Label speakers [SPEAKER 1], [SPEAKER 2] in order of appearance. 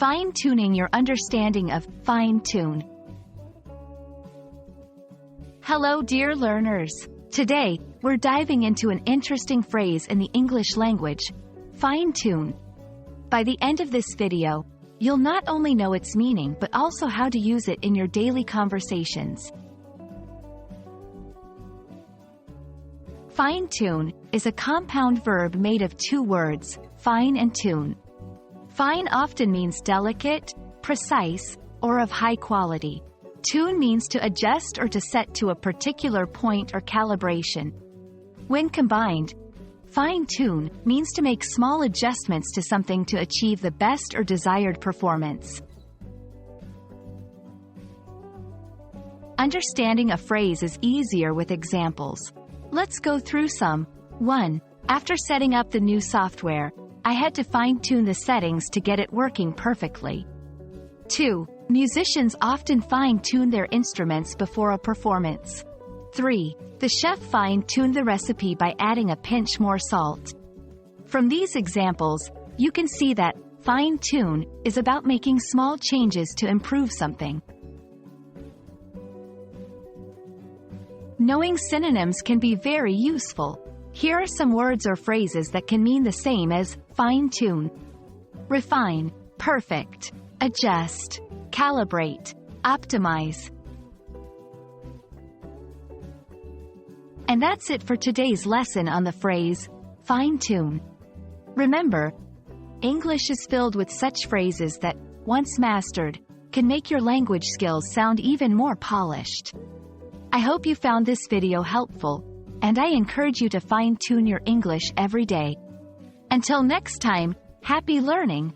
[SPEAKER 1] Fine-tuning your understanding of fine-tune. Hello, dear learners. Today, we're diving into an interesting phrase in the English language, fine-tune. By the end of this video, you'll not only know its meaning but also how to use it in your daily conversations. Fine-tune is a compound verb made of two words, fine and tune. Fine often means delicate, precise, or of high quality. Tune means to adjust or to set to a particular point or calibration. When combined, fine-tune means to make small adjustments to something to achieve the best or desired performance. Understanding a phrase is easier with examples. Let's go through some. 1. After setting up the new software, I had to fine-tune the settings to get it working perfectly. 2. Musicians often fine-tune their instruments before a performance. 3. The chef fine-tuned the recipe by adding a pinch more salt. From these examples, you can see that fine-tune is about making small changes to improve something. Knowing synonyms can be very useful. Here are some words or phrases that can mean the same as fine-tune. Refine, perfect, adjust, calibrate, optimize. And that's it for today's lesson on the phrase, fine-tune. Remember, English is filled with such phrases that, once mastered, can make your language skills sound even more polished. I hope you found this video helpful, and I encourage you to fine-tune your English every day. Until next time, happy learning!